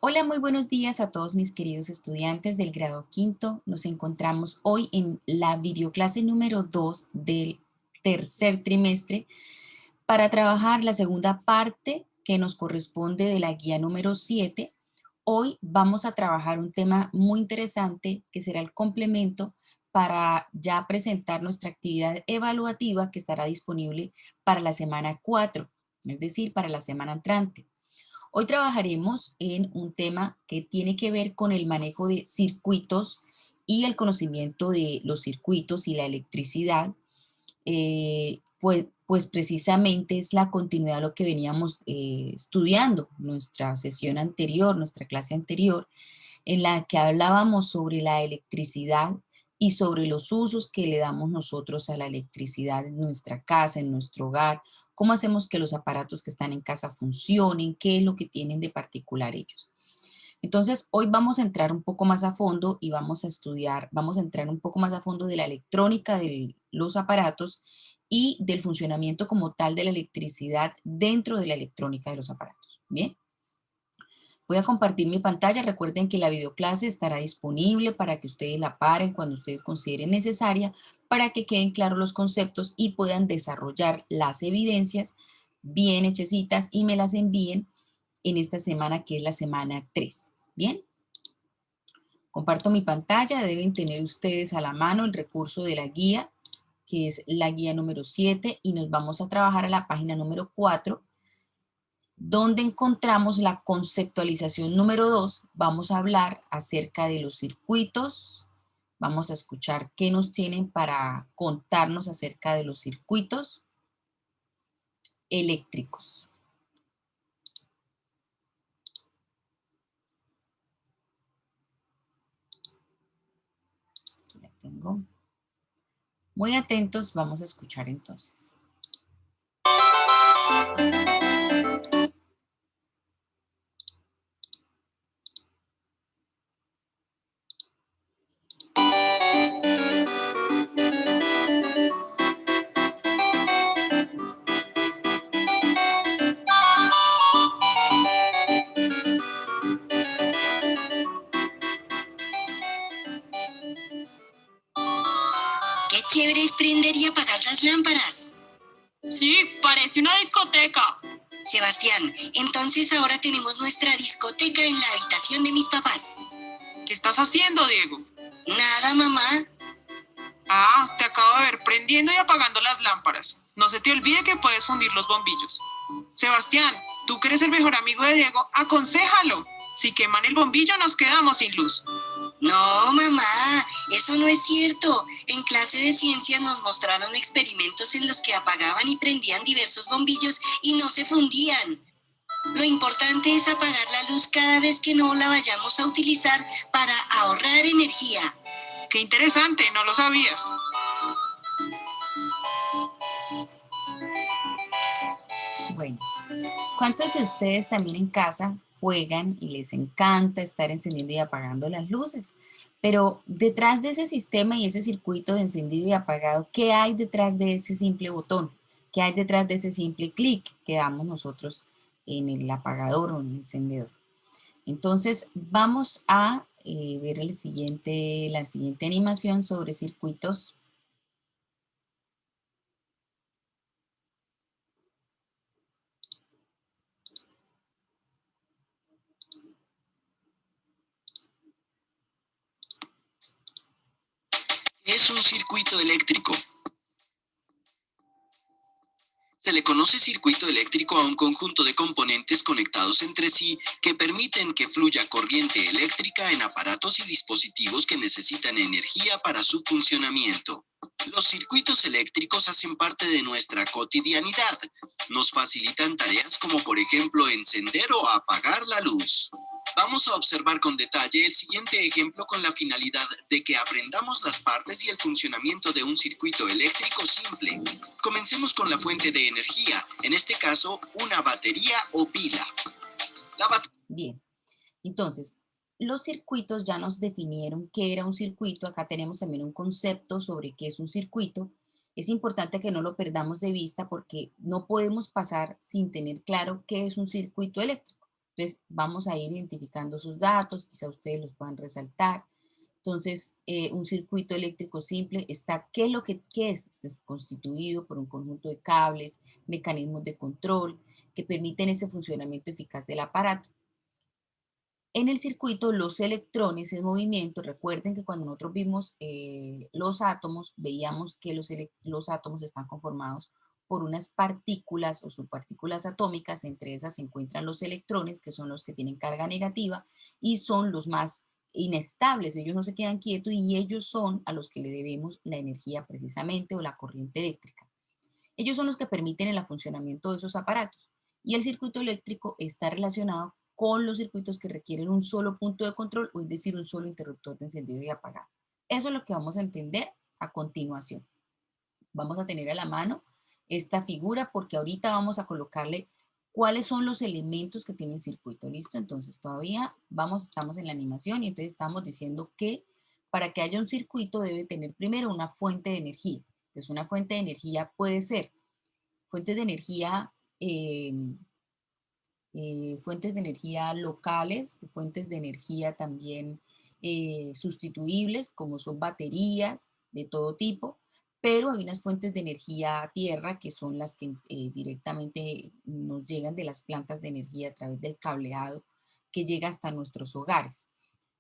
Hola, muy buenos días a todos mis queridos estudiantes del grado quinto. Nos encontramos hoy en la videoclase número 2 del tercer trimestre para trabajar la segunda parte que nos corresponde de la guía número 7. Hoy vamos a trabajar un tema muy interesante que será el complemento para ya presentar nuestra actividad evaluativa que estará disponible para la semana 4, es decir, para la semana entrante. Hoy trabajaremos en un tema que tiene que ver con el manejo de circuitos y el conocimiento de los circuitos y la electricidad. Pues precisamente es la continuidad de lo que veníamos estudiando, nuestra sesión anterior, nuestra clase anterior, en la que hablábamos sobre la electricidad y sobre los usos que le damos nosotros a la electricidad en nuestra casa, en nuestro hogar, cómo hacemos que los aparatos que están en casa funcionen, qué es lo que tienen de particular ellos. Entonces, hoy vamos a entrar un poco más a fondo y vamos a estudiar, vamos a entrar un poco más a fondo de la electrónica de los aparatos y del funcionamiento como tal de la electricidad dentro de la electrónica de los aparatos. Bien. Voy a compartir mi pantalla. Recuerden que la videoclase estará disponible para que ustedes la paren cuando ustedes consideren necesaria para que queden claros los conceptos y puedan desarrollar las evidencias bien hechecitas y me las envíen en esta semana que es la semana 3. Bien, comparto mi pantalla. Deben tener ustedes a la mano el recurso de la guía, que es la guía número 7 y nos vamos a trabajar a la página número 4 donde encontramos la conceptualización número 2, vamos a hablar acerca de los circuitos, vamos a escuchar qué nos tienen para contarnos acerca de los circuitos eléctricos. Aquí la tengo. Muy atentos, vamos a escuchar entonces. Qué chévere es prender y apagar las lámparas. Sí, parece una discoteca. Sebastián, entonces ahora tenemos nuestra discoteca en la habitación de mis papás. ¿Qué estás haciendo, Diego? Nada, mamá. Ah, te acabo de ver prendiendo y apagando las lámparas. No se te olvide que puedes fundir los bombillos. Sebastián, tú que eres el mejor amigo de Diego, aconséjalo. Si queman el bombillo nos quedamos sin luz. No, mamá, eso no es cierto. En clase de ciencias nos mostraron experimentos en los que apagaban y prendían diversos bombillos y no se fundían. Lo importante es apagar la luz cada vez que no la vayamos a utilizar para ahorrar energía. Qué interesante, no lo sabía. Bueno, ¿cuántos de ustedes también en casa juegan y les encanta estar encendiendo y apagando las luces? Pero detrás de ese sistema y ese circuito de encendido y apagado, ¿qué hay detrás de ese simple botón? ¿Qué hay detrás de ese simple clic que damos nosotros en el apagador o en el encendedor? Entonces, vamos a ver la siguiente animación sobre circuitos. Es un circuito eléctrico. Se le conoce circuito eléctrico a un conjunto de componentes conectados entre sí que permiten que fluya corriente eléctrica en aparatos y dispositivos que necesitan energía para su funcionamiento. Los circuitos eléctricos hacen parte de nuestra cotidianidad. Nos facilitan tareas como, por ejemplo, encender o apagar la luz. Vamos a observar con detalle el siguiente ejemplo con la finalidad de que aprendamos las partes y el funcionamiento de un circuito eléctrico simple. Comencemos con la fuente de energía, en este caso, una batería o pila. Bien, entonces, los circuitos ya nos definieron qué era un circuito. Acá tenemos también un concepto sobre qué es un circuito. Es importante que no lo perdamos de vista porque no podemos pasar sin tener claro qué es un circuito eléctrico. Entonces, vamos a ir identificando sus datos, quizá ustedes los puedan resaltar. Entonces, un circuito eléctrico simple está, ¿qué es? Es constituido por un conjunto de cables, mecanismos de control que permiten ese funcionamiento eficaz del aparato. En el circuito, los electrones en movimiento, recuerden que cuando nosotros vimos los átomos, veíamos que los átomos están conformados por unas partículas o subpartículas atómicas, entre esas se encuentran los electrones, que son los que tienen carga negativa, y son los más inestables, ellos no se quedan quietos y ellos son a los que le debemos la energía precisamente o la corriente eléctrica. Ellos son los que permiten el funcionamiento de esos aparatos. Y el circuito eléctrico está relacionado con los circuitos que requieren un solo punto de control, o es decir, un solo interruptor de encendido y apagado. Eso es lo que vamos a entender a continuación. Vamos a tener a la mano esta figura porque ahorita vamos a colocarle cuáles son los elementos que tiene el circuito. ¿Listo? Entonces todavía estamos en la animación y entonces estamos diciendo que para que haya un circuito debe tener primero una fuente de energía. Entonces una fuente de energía puede ser fuentes de energía, eh, fuentes de energía locales, fuentes de energía también sustituibles, como son baterías de todo tipo, pero hay unas fuentes de energía a tierra que son las que directamente nos llegan de las plantas de energía a través del cableado que llega hasta nuestros hogares.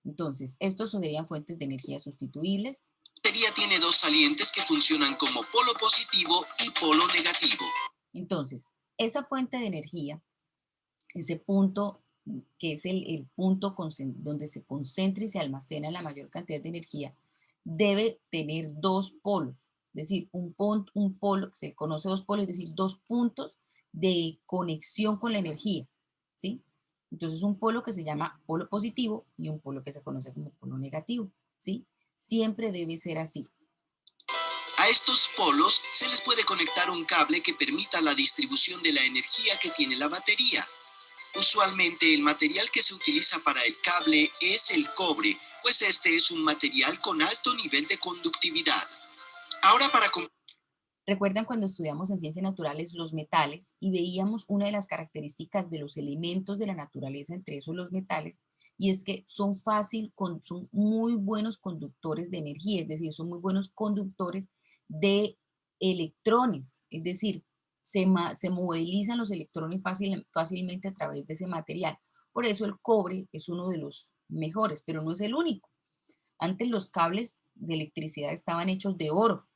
Entonces, estos serían fuentes de energía sustituibles. La batería tiene dos salientes que funcionan como polo positivo y polo negativo. Entonces, esa fuente de energía, ese punto que es el punto donde se concentra y se almacena la mayor cantidad de energía, debe tener dos polos, es decir, un polo, que se conoce dos polos, es decir, dos puntos de conexión con la energía, ¿sí? Entonces, un polo que se llama polo positivo y un polo que se conoce como polo negativo, ¿sí? Siempre debe ser así. A estos polos se les puede conectar un cable que permita la distribución de la energía que tiene la batería. Usualmente el material que se utiliza para el cable es el cobre, pues este es un material con alto nivel de conductividad. Ahora ¿Recuerdan cuando estudiamos en ciencias naturales los metales y veíamos una de las características de los elementos de la naturaleza, entre esos los metales, y es que son son muy buenos conductores de energía, es decir, son muy buenos conductores de electrones, es decir, se movilizan los electrones fácilmente a través de ese material. Por eso el cobre es uno de los mejores, pero no es el único. Antes los cables de electricidad estaban hechos de oro,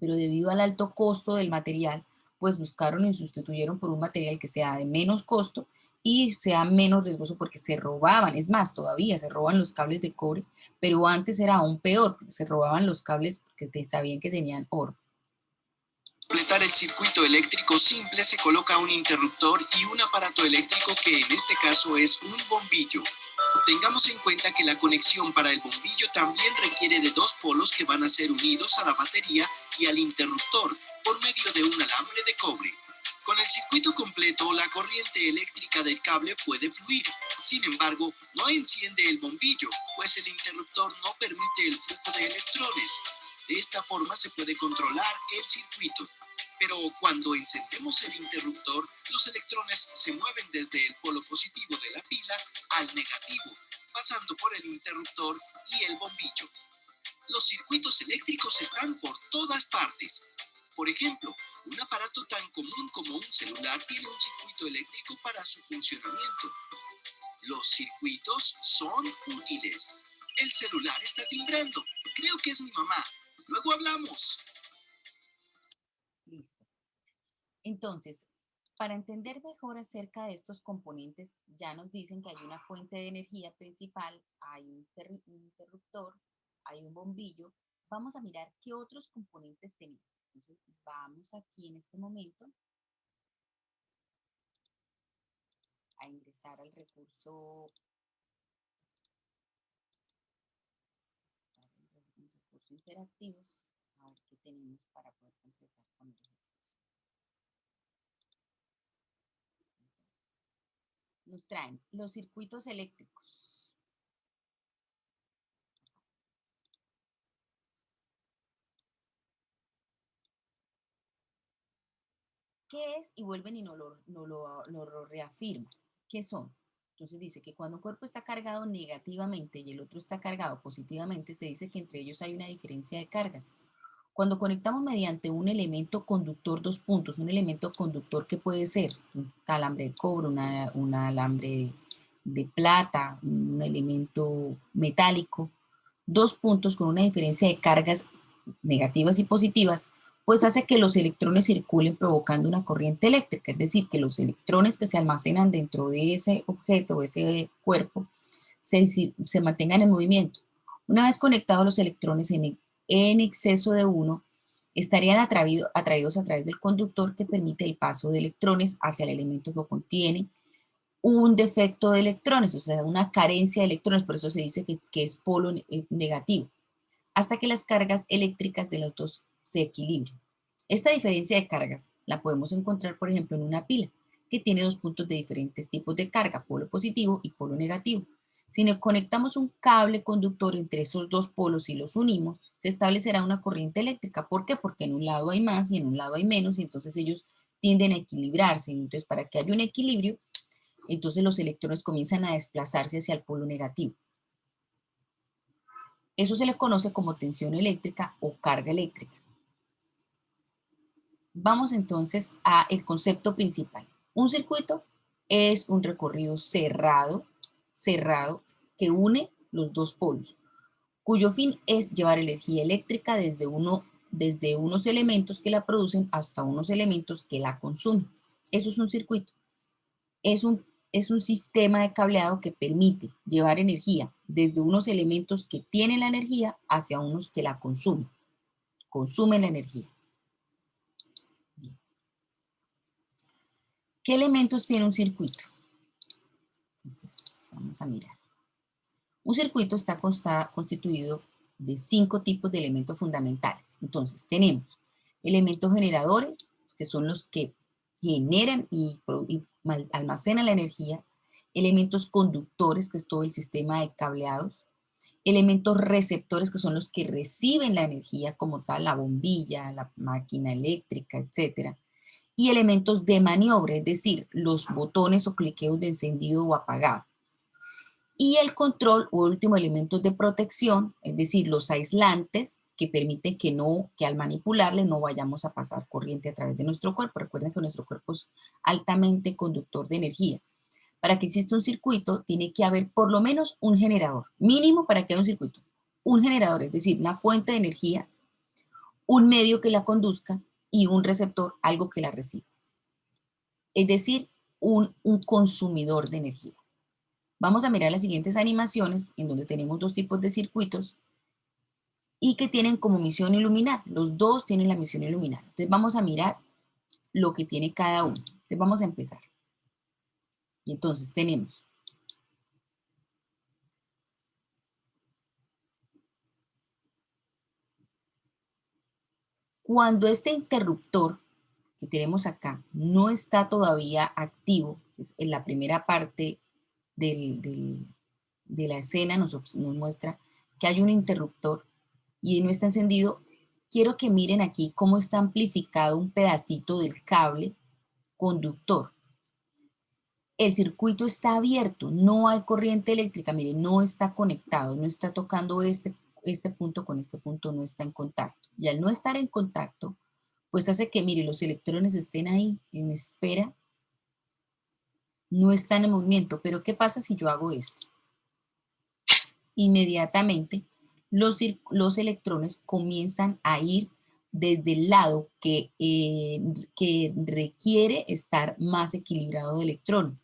pero debido al alto costo del material, pues buscaron y sustituyeron por un material que sea de menos costo y sea menos riesgoso porque se robaban, es más, todavía se roban los cables de cobre, pero antes era aún peor, porque se robaban los cables porque sabían que tenían oro. completar el circuito eléctrico simple se coloca un interruptor y un aparato eléctrico que en este caso es un bombillo. Tengamos en cuenta que la conexión para el bombillo también requiere de dos polos que van a ser unidos a la batería y al interruptor por medio de un alambre de cobre. Con el circuito completo, la corriente eléctrica del cable puede fluir. Sin embargo, no enciende el bombillo, pues el interruptor no permite el flujo de electrones. De esta forma se puede controlar el circuito. Pero cuando encendemos el interruptor, los electrones se mueven desde el polo positivo de la pila al negativo, pasando por el interruptor y el bombillo. Los circuitos eléctricos están por todas partes. Por ejemplo, un aparato tan común como un celular tiene un circuito eléctrico para su funcionamiento. Los circuitos son útiles. El celular está timbrando. Creo que es mi mamá. Luego hablamos. Listo. Entonces, para entender mejor acerca de estos componentes, ya nos dicen que hay una fuente de energía principal, hay un interruptor, hay un bombillo. Vamos a mirar qué otros componentes tenemos. Entonces, vamos aquí en este momento a ingresar al recurso, interactivos, a ver qué tenemos para poder completar con el ejercicio. Nos traen los circuitos eléctricos. ¿Qué es? Y vuelven y nos lo reafirman. ¿Qué son? Entonces dice que cuando un cuerpo está cargado negativamente y el otro está cargado positivamente, se dice que entre ellos hay una diferencia de cargas. Cuando conectamos mediante un elemento conductor dos puntos, un elemento conductor que puede ser un alambre de cobre, un alambre de plata, un elemento metálico, dos puntos con una diferencia de cargas negativas y positivas, pues hace que los electrones circulen provocando una corriente eléctrica, es decir, que los electrones que se almacenan dentro de ese objeto, ese cuerpo, se mantengan en movimiento. Una vez conectados los electrones en exceso de uno, estarían atraídos a través del conductor que permite el paso de electrones hacia el elemento que contiene un defecto de electrones, o sea, una carencia de electrones, por eso se dice que es polo negativo, hasta que las cargas eléctricas de los dos se equilibren. Esta diferencia de cargas la podemos encontrar, por ejemplo, en una pila, que tiene dos puntos de diferentes tipos de carga, polo positivo y polo negativo. Si nos conectamos un cable conductor entre esos dos polos y los unimos, se establecerá una corriente eléctrica. ¿Por qué? Porque en un lado hay más y en un lado hay menos, y entonces ellos tienden a equilibrarse. Entonces, para que haya un equilibrio, entonces los electrones comienzan a desplazarse hacia el polo negativo. Eso se le conoce como tensión eléctrica o carga eléctrica. Vamos entonces al concepto principal. Un circuito es un recorrido cerrado que une los dos polos, cuyo fin es llevar energía eléctrica desde unos elementos que la producen hasta unos elementos que la consumen. Eso es un circuito. Es un sistema de cableado que permite llevar energía desde unos elementos que tienen la energía hacia unos que la consumen. Consumen la energía. Bien. ¿Qué elementos tiene un circuito? Entonces, vamos a mirar. Un circuito está constituido de 5 tipos de elementos fundamentales. Entonces, tenemos elementos generadores, que son los que generan y almacenan la energía, elementos conductores, que es todo el sistema de cableados, elementos receptores, que son los que reciben la energía como tal, la bombilla, la máquina eléctrica, etcétera, y elementos de maniobra, es decir, los botones o cliqueos de encendido o apagado. Y el control o último elementos de protección, es decir, los aislantes que permiten que al manipularle no vayamos a pasar corriente a través de nuestro cuerpo. Recuerden que nuestro cuerpo es altamente conductor de energía. Para que exista un circuito tiene que haber por lo menos un generador, mínimo para que haya un circuito. Un generador, es decir, una fuente de energía, un medio que la conduzca y un receptor, algo que la reciba. Es decir, un consumidor de energía. Vamos a mirar las siguientes animaciones en donde tenemos dos tipos de circuitos y que tienen como misión iluminar. Los dos tienen la misión iluminar. Entonces vamos a mirar lo que tiene cada uno. Entonces vamos a empezar. Y entonces tenemos cuando este interruptor que tenemos acá no está todavía activo, es en la primera parte de la escena nos muestra que hay un interruptor y no está encendido. Quiero que miren aquí cómo está amplificado un pedacito del cable conductor. El circuito está abierto, no hay corriente eléctrica, miren, no está conectado, no está tocando este punto con este punto, no está en contacto. Y al no estar en contacto, pues hace que, mire, los electrones estén ahí en espera, no están en movimiento. Pero ¿qué pasa si yo hago esto? Inmediatamente los electrones comienzan a ir desde el lado que requiere estar más equilibrado de electrones.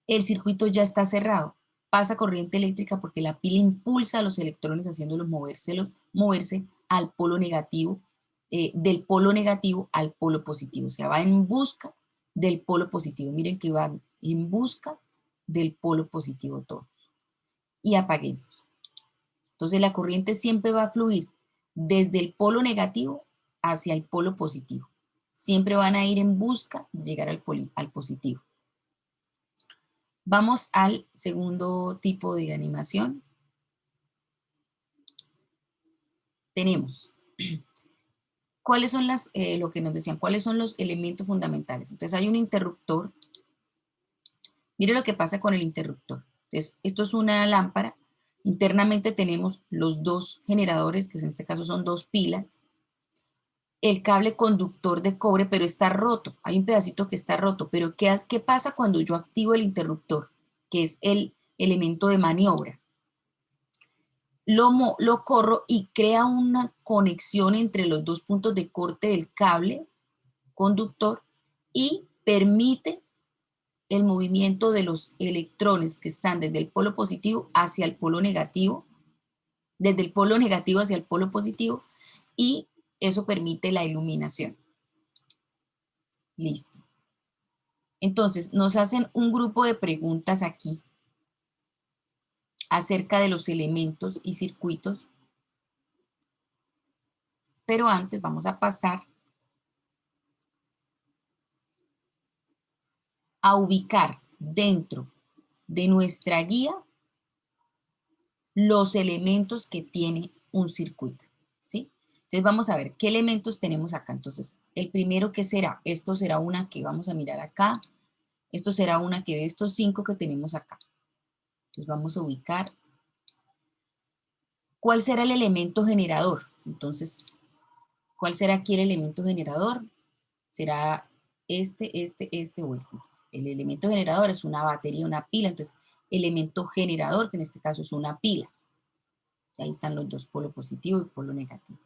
El circuito ya está cerrado. Pasa corriente eléctrica porque la pila impulsa a los electrones haciéndolos moverse al polo negativo, del polo negativo al polo positivo. O sea, va en busca del polo positivo. Miren que van en busca del polo positivo todos. Y apaguemos. Entonces la corriente siempre va a fluir desde el polo negativo hacia el polo positivo. Siempre van a ir en busca de llegar al positivo. Vamos al segundo tipo de animación. Tenemos, ¿cuáles son lo que nos decían? ¿Cuáles son los elementos fundamentales? Entonces hay un interruptor Mire lo que pasa con el interruptor. Entonces, esto es una lámpara. Internamente tenemos los dos generadores, que en este caso son dos pilas. El cable conductor de cobre, pero está roto. Hay un pedacito que está roto. Pero ¿qué pasa cuando yo activo el interruptor? Que es el elemento de maniobra. Lo corro y crea una conexión entre los dos puntos de corte del cable conductor y permite el movimiento de los electrones que están desde el polo positivo hacia el polo negativo, desde el polo negativo hacia el polo positivo, y eso permite la iluminación. Listo. Entonces, nos hacen un grupo de preguntas aquí acerca de los elementos y circuitos, pero antes vamos a pasar a ubicar dentro de nuestra guía los elementos que tiene un circuito, ¿sí? Entonces vamos a ver qué elementos tenemos acá. Entonces, el primero, ¿qué será? Esto será una que vamos a mirar acá. Esto será una que de estos 5 que tenemos acá. Entonces vamos a ubicar. ¿Cuál será el elemento generador? Entonces, ¿cuál será aquí el elemento generador? Será este o este. Entonces, el elemento generador es una batería, una pila. Entonces, elemento generador, que en este caso es una pila. Ahí están los dos, polo positivo y polo negativo.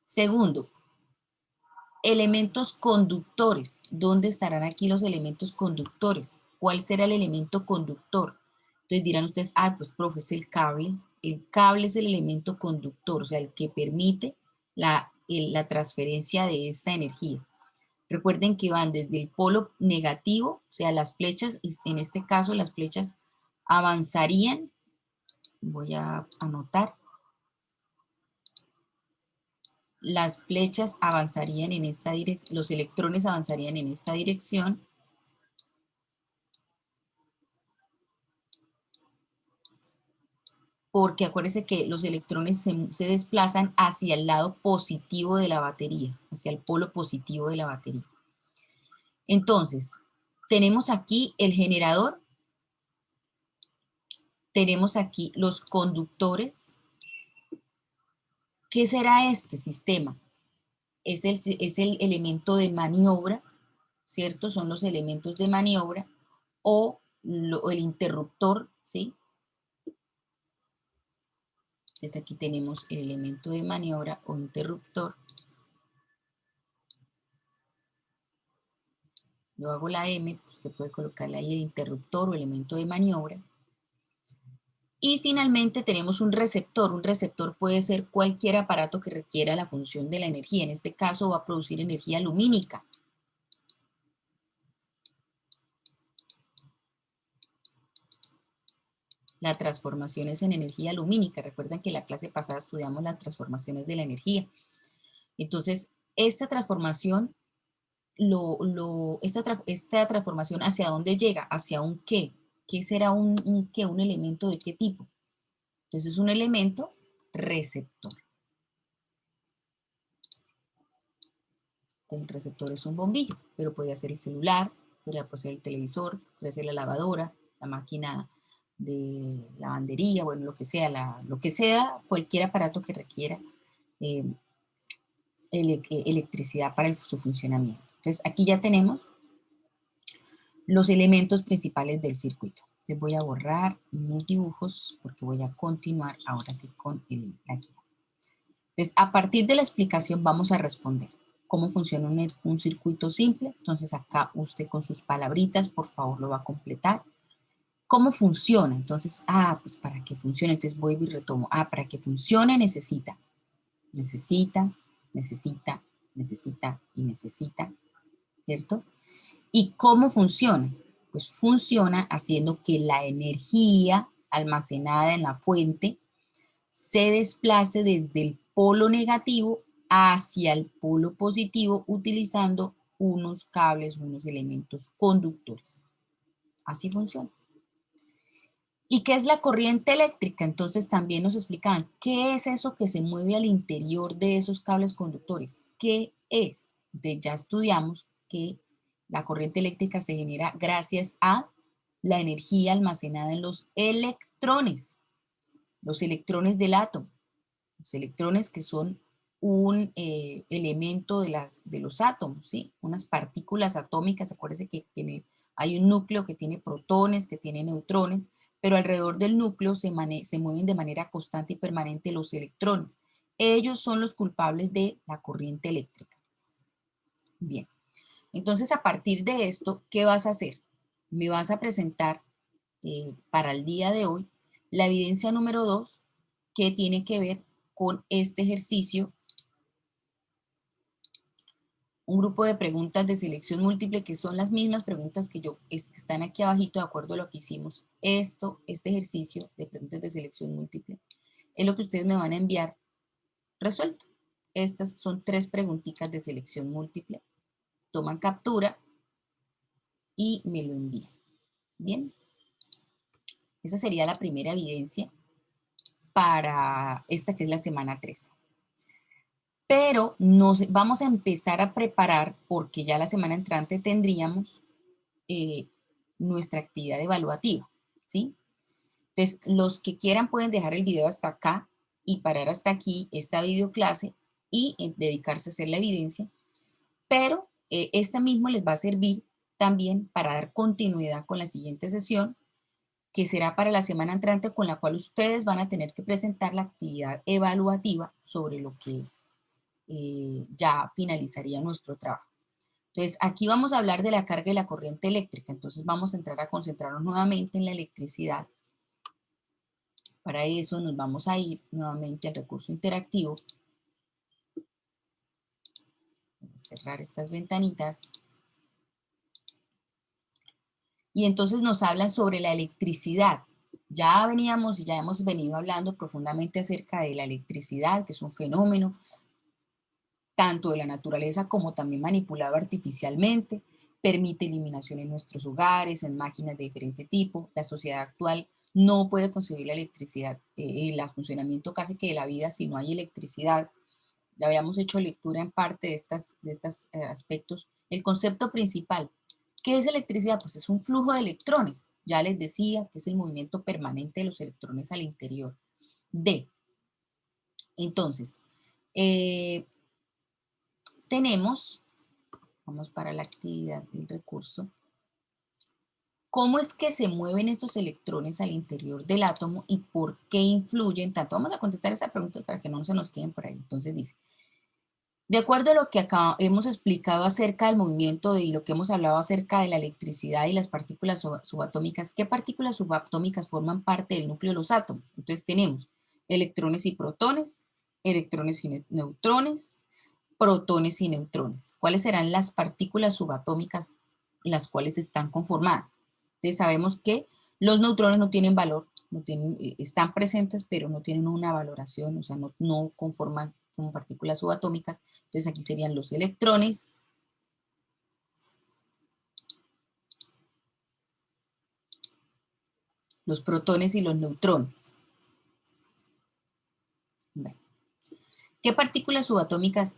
Segundo, elementos conductores. ¿Dónde estarán aquí los elementos conductores? ¿Cuál será el elemento conductor? Entonces dirán ustedes, pues profe, es el cable. El cable es el elemento conductor, o sea, el que permite la transferencia de esta energía. Recuerden que van desde el polo negativo, o sea, las flechas, en este caso las flechas avanzarían, voy a anotar, las flechas avanzarían en esta dirección, los electrones avanzarían en esta dirección, porque acuérdense que los electrones se desplazan hacia el lado positivo de la batería, hacia el polo positivo de la batería. Entonces, tenemos aquí el generador, tenemos aquí los conductores. ¿Qué será este sistema? Es el elemento de maniobra, ¿cierto? Son los elementos de maniobra o el interruptor, ¿sí? Entonces aquí tenemos el elemento de maniobra o interruptor. Yo hago la M, usted puede colocarle ahí el interruptor o elemento de maniobra. Y finalmente tenemos un receptor. Un receptor puede ser cualquier aparato que requiera la función de la energía. En este caso va a producir energía lumínica. La transformación es en energía lumínica. Recuerden que en la clase pasada estudiamos las transformaciones de la energía. Entonces, esta transformación, esta transformación, ¿hacia dónde llega? ¿Hacia un qué? ¿Qué será un qué? ¿Un elemento de qué tipo? Entonces, es un elemento receptor. Entonces, el receptor es un bombillo, pero podría ser el celular, podría ser el televisor, podría ser la lavadora, la máquina de lavandería, bueno, lo que sea, cualquier aparato que requiera electricidad para su funcionamiento. Entonces, aquí ya tenemos los elementos principales del circuito. Entonces, voy a borrar mis dibujos porque voy a continuar ahora sí con la guía. Entonces, a partir de la explicación vamos a responder cómo funciona un circuito simple. Entonces, acá usted con sus palabritas, por favor, lo va a completar. ¿Cómo funciona? Entonces, pues para que funcione, entonces voy y retomo. Para que funcione necesita, y necesita, ¿cierto? ¿Y cómo funciona? Pues funciona haciendo que la energía almacenada en la fuente se desplace desde el polo negativo hacia el polo positivo utilizando unos cables, unos elementos conductores. Así funciona. ¿Y qué es la corriente eléctrica? Entonces también nos explicaban, ¿qué es eso que se mueve al interior de esos cables conductores? ¿Qué es? Entonces ya estudiamos que La corriente eléctrica se genera gracias a la energía almacenada en los electrones del átomo. Los electrones que son un elemento de los átomos, ¿sí? Unas partículas atómicas. Acuérdense que hay un núcleo que tiene protones, que tiene neutrones, pero alrededor del núcleo se mueven de manera constante y permanente los electrones. Ellos son los culpables de la corriente eléctrica. Bien, entonces a partir de esto, ¿qué vas a hacer? Me vas a presentar para el día de hoy la evidencia número 2, que tiene que ver con este ejercicio, un grupo de preguntas de selección múltiple que son las mismas preguntas que están aquí abajito de acuerdo a lo que hicimos. Este ejercicio de preguntas de selección múltiple es lo que ustedes me van a enviar resuelto. Estas son 3 preguntitas de selección múltiple. Toman captura y me lo envían. Bien. Esa sería la primera evidencia para esta que es la semana 3. Pero vamos a empezar a preparar porque ya la semana entrante tendríamos nuestra actividad evaluativa, ¿sí? Entonces, los que quieran pueden dejar el video hasta acá y parar hasta aquí esta videoclase y dedicarse a hacer la evidencia, pero esta mismo les va a servir también para dar continuidad con la siguiente sesión, que será para la semana entrante, con la cual ustedes van a tener que presentar la actividad evaluativa sobre lo que ya finalizaría nuestro trabajo. Entonces, aquí vamos a hablar de la carga y la corriente eléctrica. Entonces, vamos a entrar a concentrarnos nuevamente en la electricidad. Para eso nos vamos a ir nuevamente al recurso interactivo. Voy a cerrar estas ventanitas. Y entonces nos hablan sobre la electricidad. Ya veníamos y ya hemos venido hablando profundamente acerca de la electricidad, que es un fenómeno tanto de la naturaleza como también manipulado artificialmente, permite eliminación en nuestros hogares, en máquinas de diferente tipo. La sociedad actual no puede concebir la electricidad, el funcionamiento casi que de la vida si no hay electricidad. Ya habíamos hecho lectura en parte de estos aspectos. El concepto principal, ¿qué es electricidad? Pues es un flujo de electrones. Ya les decía que es el movimiento permanente de los electrones al interior de. Entonces, tenemos, vamos para la actividad del recurso, ¿cómo es que se mueven estos electrones al interior del átomo y por qué influyen tanto? Vamos a contestar esa pregunta para que no se nos queden por ahí. Entonces dice, de acuerdo a lo que acá hemos explicado acerca del movimiento y lo que hemos hablado acerca de la electricidad y las partículas subatómicas, ¿qué partículas subatómicas forman parte del núcleo de los átomos? Entonces tenemos electrones y protones, electrones y neutrones, protones y neutrones. ¿Cuáles serán las partículas subatómicas las cuales están conformadas? Entonces sabemos que los neutrones no tienen valor, están presentes pero no tienen una valoración, o sea, no conforman como partículas subatómicas. Entonces aquí serían los electrones, los protones y los neutrones. Bueno. ¿Qué partículas subatómicas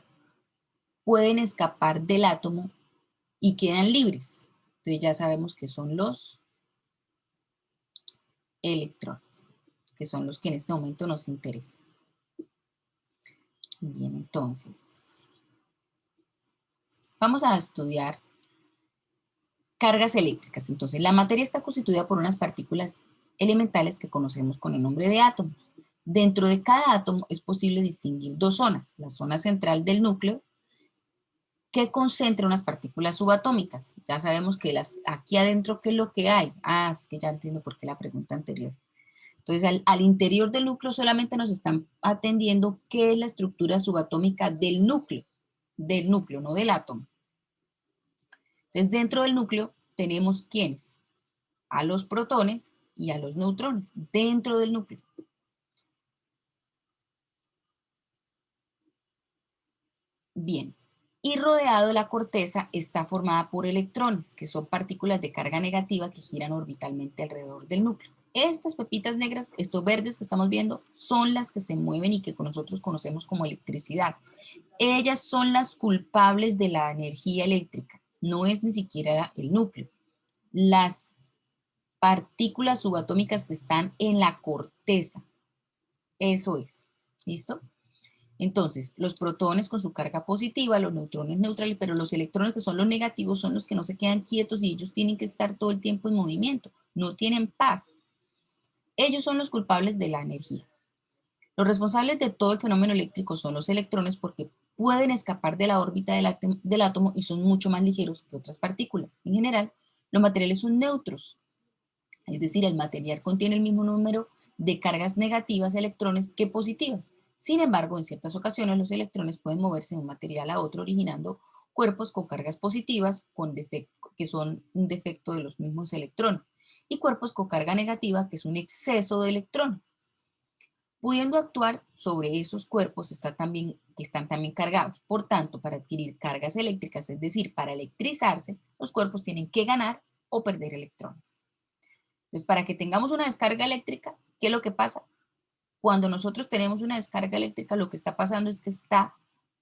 pueden escapar del átomo y quedan libres? Entonces ya sabemos que son los electrones, que son los que en este momento nos interesan. Bien, entonces, vamos a estudiar cargas eléctricas. Entonces, la materia está constituida por unas partículas elementales que conocemos con el nombre de átomos. Dentro de cada átomo es posible distinguir 2 zonas. La zona central del núcleo, que concentra unas partículas subatómicas. Ya sabemos que aquí adentro, ¿qué es lo que hay? Ah, es que ya entiendo por qué la pregunta anterior. Entonces, al interior del núcleo solamente nos están atendiendo qué es la estructura subatómica del núcleo, no del átomo. Entonces, dentro del núcleo tenemos ¿quiénes? A los protones y a los neutrones, dentro del núcleo. Bien, y rodeado de la corteza está formada por electrones, que son partículas de carga negativa que giran orbitalmente alrededor del núcleo. Estas pepitas negras, estos verdes que estamos viendo, son las que se mueven y que nosotros conocemos como electricidad. Ellas son las culpables de la energía eléctrica. no es ni siquiera el núcleo. Las partículas subatómicas que están en la corteza, eso es, ¿listo? Entonces, los protones con su carga positiva, los neutrones neutrales, pero los electrones que son los negativos son los que no se quedan quietos y ellos tienen que estar todo el tiempo en movimiento, no tienen paz. Ellos son los culpables de la energía. Los responsables de todo el fenómeno eléctrico son los electrones porque pueden escapar de la órbita del átomo y son mucho más ligeros que otras partículas. En general, los materiales son neutros, es decir, el material contiene el mismo número de cargas negativas electrones que positivas. Sin embargo, en ciertas ocasiones los electrones pueden moverse de un material a otro originando cuerpos con cargas positivas que son un defecto de los mismos electrones y cuerpos con carga negativa que es un exceso de electrones. Pudiendo actuar sobre esos cuerpos que están también cargados. Por tanto, para adquirir cargas eléctricas, es decir, para electrizarse, los cuerpos tienen que ganar o perder electrones. Entonces, para que tengamos una descarga eléctrica, ¿qué es lo que pasa? Cuando nosotros tenemos una descarga eléctrica, lo que está pasando es que está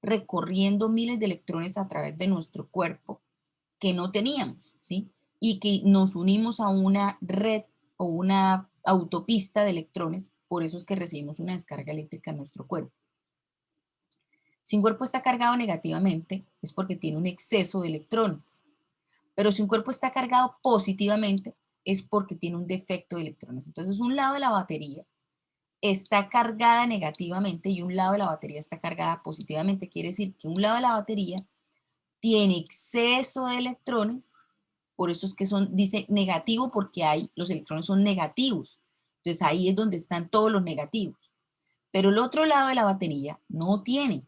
recorriendo miles de electrones a través de nuestro cuerpo que no teníamos, ¿sí? Y que nos unimos a una red o una autopista de electrones, por eso es que recibimos una descarga eléctrica en nuestro cuerpo. Si un cuerpo está cargado negativamente, es porque tiene un exceso de electrones. Pero si un cuerpo está cargado positivamente, es porque tiene un defecto de electrones. Entonces, un lado de la batería está cargada negativamente y un lado de la batería está cargada positivamente. Quiere decir que un lado de la batería tiene exceso de electrones, por eso es que dice negativo porque los electrones son negativos. Entonces, ahí es donde están todos los negativos. Pero el otro lado de la batería no tiene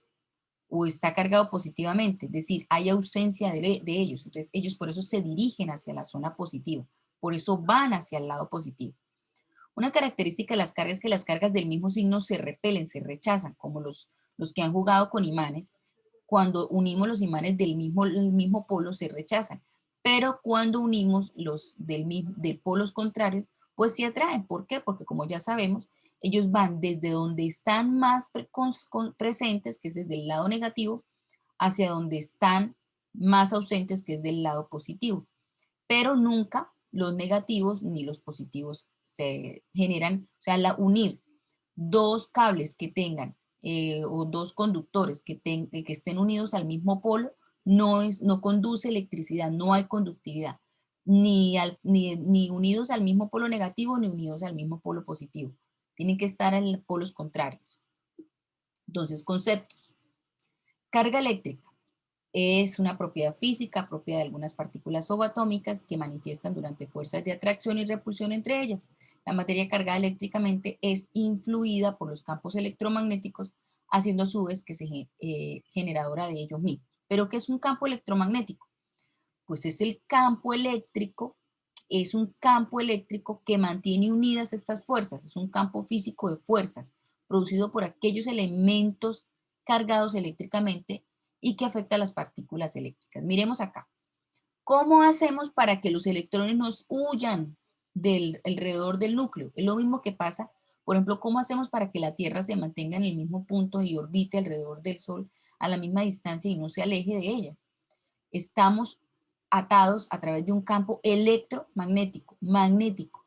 o está cargado positivamente, es decir, hay ausencia de ellos. Entonces, ellos por eso se dirigen hacia la zona positiva, por eso van hacia el lado positivo. Una característica de las cargas es que las cargas del mismo signo se repelen, se rechazan, como los que han jugado con imanes. Cuando unimos los imanes del mismo polo se rechazan, pero cuando unimos los de polos contrarios, pues se atraen. ¿Por qué? Porque como ya sabemos, ellos van desde donde están más presentes, que es desde el lado negativo, hacia donde están más ausentes, que es del lado positivo. Pero nunca los negativos ni los positivos se generan, o sea, unir dos cables que tengan o dos conductores que estén unidos al mismo polo, no conduce electricidad, no hay conductividad, ni unidos al mismo polo negativo, ni unidos al mismo polo positivo. Tienen que estar en polos contrarios. Entonces, conceptos. Carga eléctrica es una propiedad física propia de algunas partículas subatómicas que manifiestan durante fuerzas de atracción y repulsión entre ellas. La materia cargada eléctricamente es influida por los campos electromagnéticos, haciendo a su vez que se generadora de ellos mismos. ¿Pero qué es un campo electromagnético? Pues es un campo eléctrico que mantiene unidas estas fuerzas, es un campo físico de fuerzas, producido por aquellos elementos cargados eléctricamente y que afecta a las partículas eléctricas. Miremos acá. ¿Cómo hacemos para que los electrones nos huyan alrededor del núcleo? Es lo mismo que pasa, por ejemplo, ¿cómo hacemos para que la Tierra se mantenga en el mismo punto y orbite alrededor del Sol a la misma distancia y no se aleje de ella? Estamos atados a través de un campo electromagnético, magnético.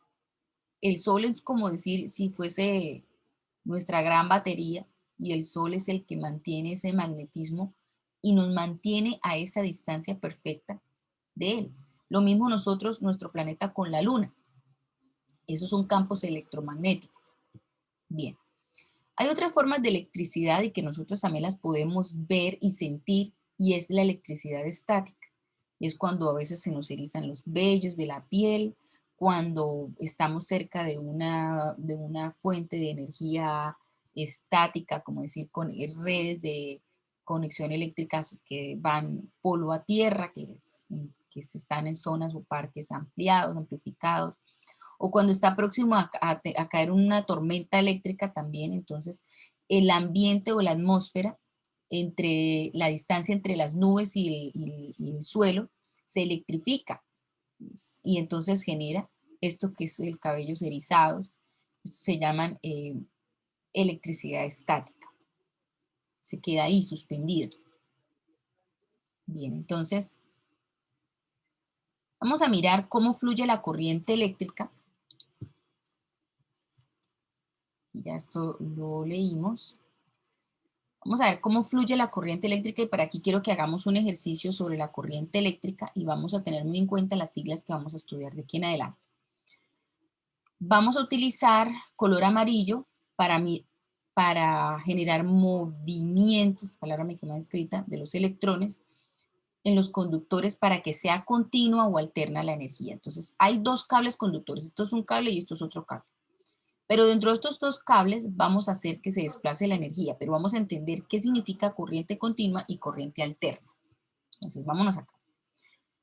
El Sol es como decir si fuese nuestra gran batería y el Sol es el que mantiene ese magnetismo y nos mantiene a esa distancia perfecta de él. Lo mismo nosotros, nuestro planeta con la Luna. Esos son campos electromagnéticos. Bien. Hay otras formas de electricidad y que nosotros también las podemos ver y sentir y es la electricidad estática. Es cuando a veces se nos erizan los vellos de la piel, cuando estamos cerca de una fuente de energía estática, como decir, con redes de conexión eléctrica que van polo a tierra, que están en zonas o parques ampliados, amplificados, o cuando está próximo a caer una tormenta eléctrica también, entonces el ambiente o la atmósfera, entre la distancia entre las nubes y el suelo, se electrifica y entonces genera esto que es el cabello erizado, se llaman electricidad estática, se queda ahí suspendido. Bien, entonces Vamos a mirar cómo fluye la corriente eléctrica. Ya esto lo leímos. Vamos a ver cómo fluye la corriente eléctrica y para aquí quiero que hagamos un ejercicio sobre la corriente eléctrica y vamos a tener muy en cuenta las siglas que vamos a estudiar de aquí en adelante. Vamos a utilizar color amarillo para generar movimientos, esta palabra me queda escrita, de los electrones en los conductores para que sea continua o alterna la energía. Entonces hay dos cables conductores, esto es un cable y esto es otro cable. Pero dentro de estos dos cables vamos a hacer que se desplace la energía, pero vamos a entender qué significa corriente continua y corriente alterna. Entonces, vámonos acá.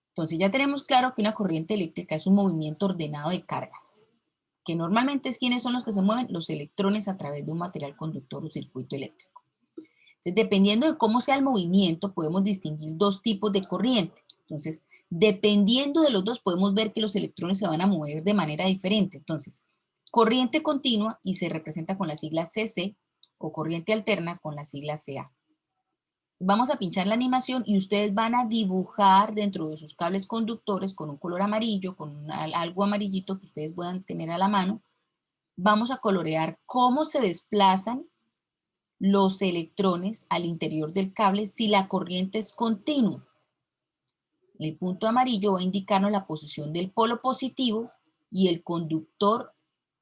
Entonces, ya tenemos claro que una corriente eléctrica es un movimiento ordenado de cargas, que normalmente es quiénes son los que se mueven, los electrones a través de un material conductor o circuito eléctrico. Entonces, dependiendo de cómo sea el movimiento, podemos distinguir dos tipos de corriente. Entonces, dependiendo de los dos, podemos ver que los electrones se van a mover de manera diferente. Entonces, corriente continua y se representa con la sigla CC o corriente alterna con la sigla CA. Vamos a pinchar la animación y ustedes van a dibujar dentro de sus cables conductores con un color amarillo, con algo amarillito que ustedes puedan tener a la mano. Vamos a colorear cómo se desplazan los electrones al interior del cable si la corriente es continua. El punto amarillo va a indicarnos la posición del polo positivo y el conductor.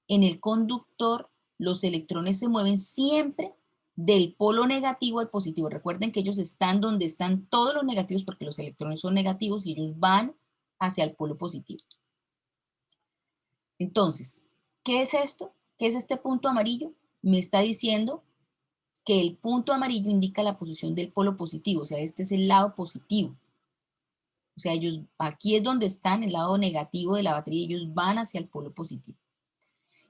En el conductor, los electrones se mueven siempre del polo negativo al positivo. Recuerden que ellos están donde están todos los negativos porque los electrones son negativos y ellos van hacia el polo positivo. Entonces, ¿qué es esto? ¿Qué es este punto amarillo? Me está diciendo que el punto amarillo indica la posición del polo positivo, o sea, este es el lado positivo. O sea, ellos, aquí es donde están, el lado negativo de la batería, ellos van hacia el polo positivo.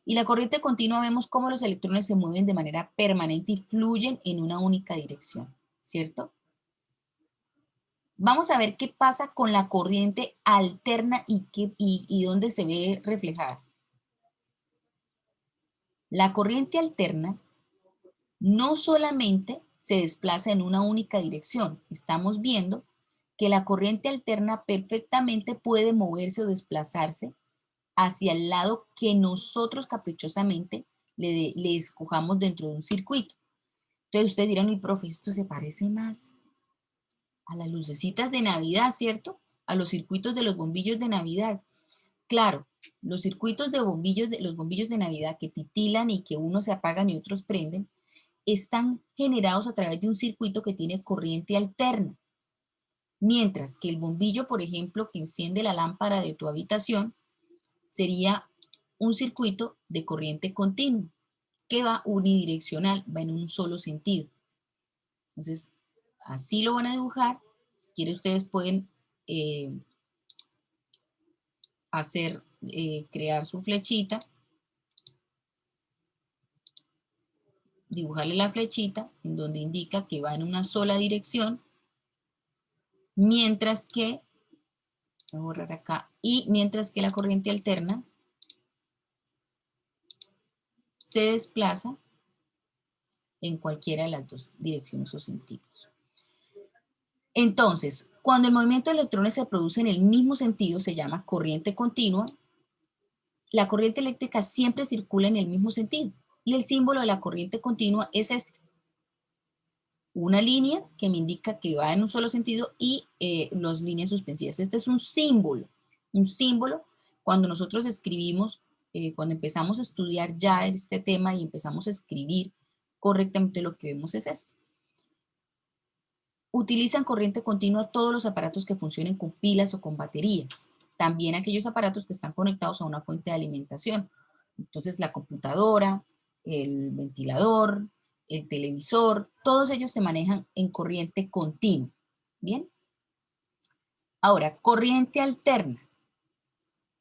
Y la corriente continua vemos cómo los electrones se mueven de manera permanente y fluyen en una única dirección, ¿cierto? Vamos a ver qué pasa con la corriente alterna y dónde se ve reflejada. La corriente alterna no solamente se desplaza en una única dirección, estamos viendo que la corriente alterna perfectamente puede moverse o desplazarse hacia el lado que nosotros caprichosamente le escojamos dentro de un circuito. Entonces ustedes dirán, mi profe, esto se parece más a las lucecitas de Navidad, ¿cierto? A los circuitos de los bombillos de Navidad. Claro, los circuitos de los bombillos de Navidad que titilan y que unos se apagan y otros prenden, están generados a través de un circuito que tiene corriente alterna. Mientras que el bombillo, por ejemplo, que enciende la lámpara de tu habitación, sería un circuito de corriente continua, que va unidireccional, va en un solo sentido. Entonces, así lo van a dibujar. Si quieren, ustedes pueden crear su flechita, dibujarle la flechita en donde indica que va en una sola dirección, mientras que, voy a borrar acá, y mientras que la corriente alterna se desplaza en cualquiera de las dos direcciones o sentidos. Entonces, cuando el movimiento de electrones se produce en el mismo sentido, se llama corriente continua. La corriente eléctrica siempre circula en el mismo sentido y el símbolo de la corriente continua es este. Una línea que me indica que va en un solo sentido y las líneas suspensivas. Este es un símbolo. Un símbolo cuando nosotros escribimos, cuando empezamos a estudiar ya este tema y empezamos a escribir correctamente, lo que vemos es esto. Utilizan corriente continua todos los aparatos que funcionen con pilas o con baterías. También aquellos aparatos que están conectados a una fuente de alimentación. Entonces la computadora, el ventilador, el televisor, todos ellos se manejan en corriente continua. ¿Bien? Ahora, corriente alterna.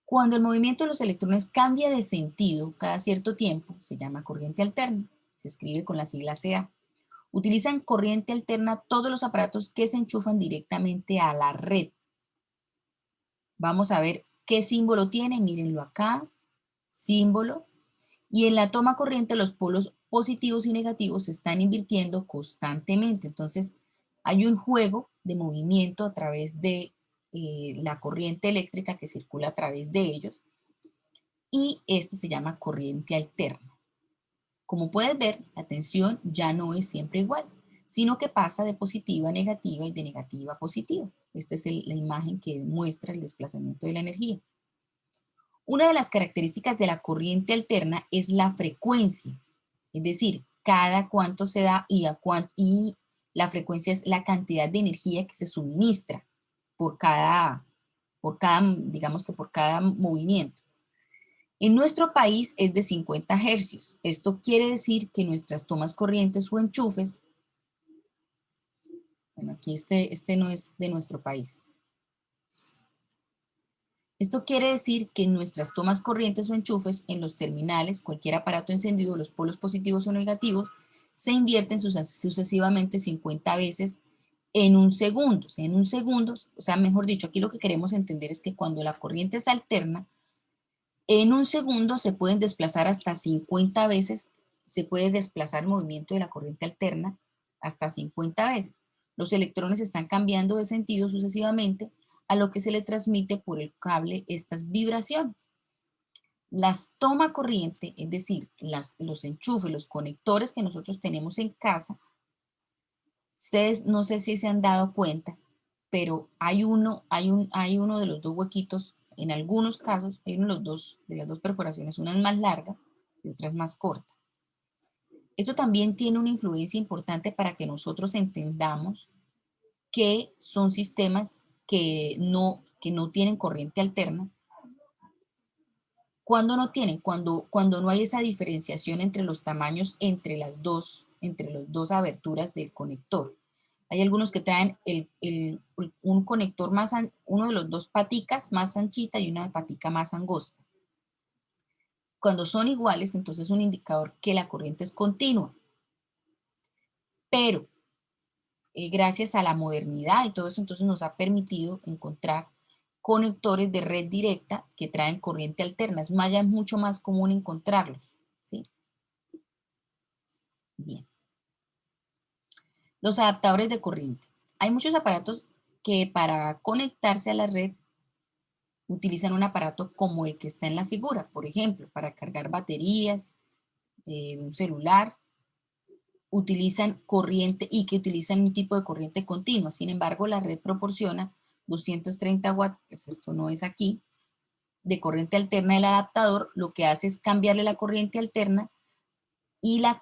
Cuando el movimiento de los electrones cambia de sentido cada cierto tiempo, se llama corriente alterna. Se escribe con la sigla CA. Utilizan corriente alterna todos los aparatos que se enchufan directamente a la red. Vamos a ver qué símbolo tiene. Mírenlo acá. Símbolo. Y en la toma corriente los polos positivos y negativos se están invirtiendo constantemente. Entonces hay un juego de movimiento a través de la corriente eléctrica que circula a través de ellos, y este se llama corriente alterna. Como puedes ver, la tensión ya no es siempre igual, sino que pasa de positiva a negativa y de negativa a positiva. Esta es la imagen que muestra el desplazamiento de la energía. Una de las características de la corriente alterna es la frecuencia, es decir, cada cuánto se da y la frecuencia es la cantidad de energía que se suministra digamos que por cada movimiento. En nuestro país es de 50 hercios. Esto quiere decir que nuestras tomas corrientes o enchufes, bueno, aquí este no es de nuestro país. Esto quiere decir que en nuestras tomas corrientes o enchufes, en los terminales, cualquier aparato encendido, los polos positivos o negativos, se invierten sucesivamente 50 veces en un segundo. O sea, mejor dicho, aquí lo que queremos entender es que cuando la corriente es alterna, en un segundo se pueden desplazar hasta 50 veces, se puede desplazar el movimiento de la corriente alterna hasta 50 veces. Los electrones están cambiando de sentido sucesivamente, a lo que se le transmite por el cable estas vibraciones. Las toma corriente, es decir, los enchufes, los conectores que nosotros tenemos en casa, ustedes no sé si se han dado cuenta, pero hay uno de los dos huequitos, en algunos casos, hay uno de las dos perforaciones, una es más larga y otra es más corta. Esto también tiene una influencia importante para que nosotros entendamos que son sistemas que no tienen corriente alterna. ¿Cuándo no tienen? Cuando no hay esa diferenciación entre los tamaños entre las dos aberturas del conector. Hay algunos que traen un conector uno de los dos paticas más anchita y una patica más angosta. Cuando son iguales, entonces es un indicador que la corriente es continua. Pero gracias a la modernidad y todo eso, entonces nos ha permitido encontrar conectores de red directa que traen corriente alterna. Es mucho más común encontrarlos, ¿sí? Bien. Los adaptadores de corriente. Hay muchos aparatos que para conectarse a la red utilizan un aparato como el que está en la figura, por ejemplo, para cargar baterías de un celular, utilizan corriente y que utilizan un tipo de corriente continua. Sin embargo, la red proporciona 230 watts, pues esto no es aquí, de corriente alterna del adaptador. Lo que hace es cambiarle la corriente alterna y la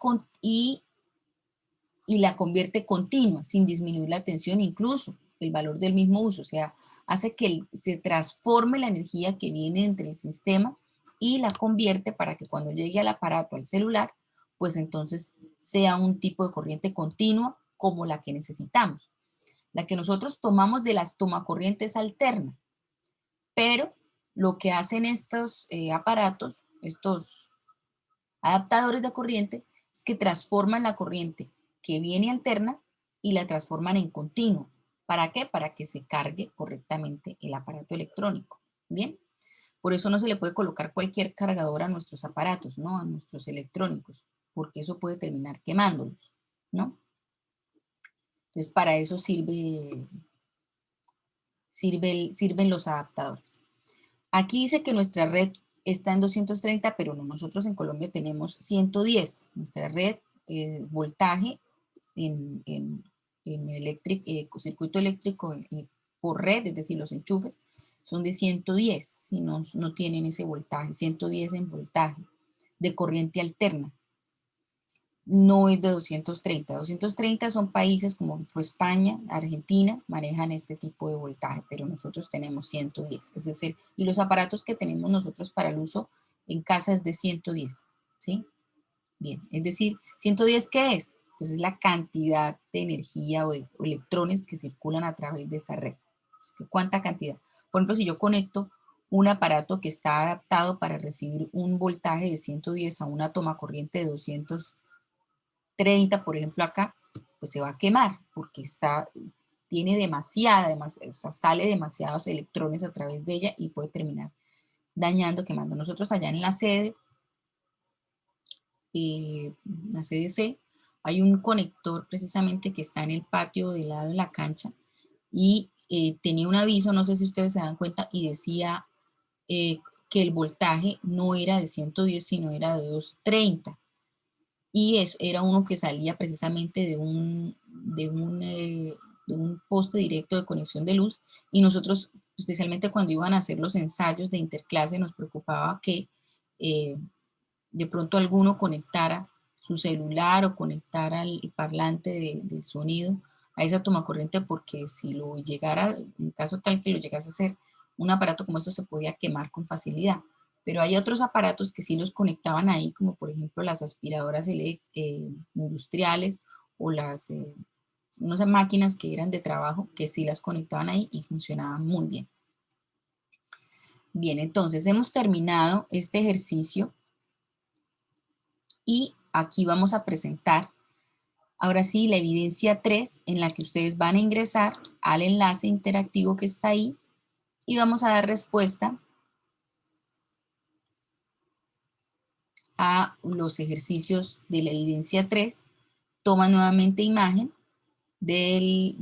convierte continua, sin disminuir la tensión, incluso el valor del mismo uso. O sea, hace que se transforme la energía que viene entre el sistema y la convierte para que cuando llegue al aparato, al celular, pues entonces sea un tipo de corriente continua como la que necesitamos. La que nosotros tomamos de las tomacorrientes alterna, pero lo que hacen estos aparatos, estos adaptadores de corriente, es que transforman la corriente que viene alterna y la transforman en continua. ¿Para qué? Para que se cargue correctamente el aparato electrónico. Bien, por eso no se le puede colocar cualquier cargador a nuestros aparatos, ¿no? A nuestros electrónicos, porque eso puede terminar quemándolos, ¿no? Entonces, para eso sirven los adaptadores. Aquí dice que nuestra red está en 230, pero no, nosotros en Colombia tenemos 110. Nuestra red, voltaje en circuito eléctrico por red, es decir, los enchufes, son de 110, si no tienen ese voltaje, 110 en voltaje de corriente alterna. No es de 230. 230 son países como España, Argentina, manejan este tipo de voltaje, pero nosotros tenemos 110. Y los aparatos que tenemos nosotros para el uso en casa es de 110, ¿sí? Bien, es decir, 110, ¿qué es? Pues es la cantidad de energía o de electrones que circulan a través de esa red. Pues, ¿cuánta cantidad? Por ejemplo, si yo conecto un aparato que está adaptado para recibir un voltaje de 110 a una toma corriente de 230, por ejemplo acá, pues se va a quemar porque tiene o sea, sale demasiados electrones a través de ella y puede terminar dañando, quemando. Nosotros allá en la sede, la CDC, hay un conector precisamente que está en el patio del lado de la cancha y tenía un aviso, no sé si ustedes se dan cuenta, y decía que el voltaje no era de 110, sino era de 230. Y eso era uno que salía precisamente de un poste directo de conexión de luz, y nosotros, especialmente cuando iban a hacer los ensayos de interclase, nos preocupaba que de pronto alguno conectara su celular o conectara el parlante del sonido a esa toma corriente, porque si lo llegara, en caso tal que lo llegase a hacer un aparato como esto, se podía quemar con facilidad. Pero hay otros aparatos que sí los conectaban ahí, como por ejemplo las aspiradoras industriales o unas máquinas que eran de trabajo, que sí las conectaban ahí y funcionaban muy bien. Bien, entonces hemos terminado este ejercicio y aquí vamos a presentar ahora sí la evidencia 3, en la que ustedes van a ingresar al enlace interactivo que está ahí y vamos a dar respuesta a los ejercicios de la evidencia 3. Toma nuevamente imagen del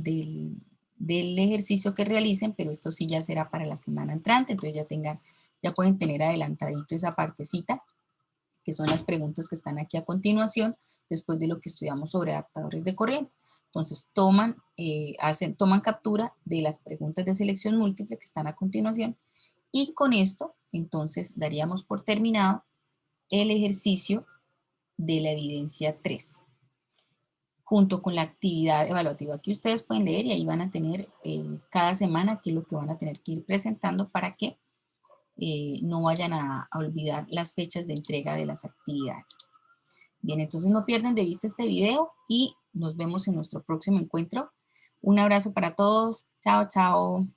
ejercicio que realicen, pero esto sí ya será para la semana entrante, entonces ya pueden tener adelantadito esa partecita, que son las preguntas que están aquí a continuación, después de lo que estudiamos sobre adaptadores de corriente. Entonces toman captura de las preguntas de selección múltiple que están a continuación, y con esto entonces daríamos por terminado el ejercicio de la evidencia 3, junto con la actividad evaluativa que ustedes pueden leer, y ahí van a tener cada semana qué es lo que van a tener que ir presentando para que no vayan a olvidar las fechas de entrega de las actividades. Bien, entonces no pierdan de vista este video y nos vemos en nuestro próximo encuentro. Un abrazo para todos. Chao, chao.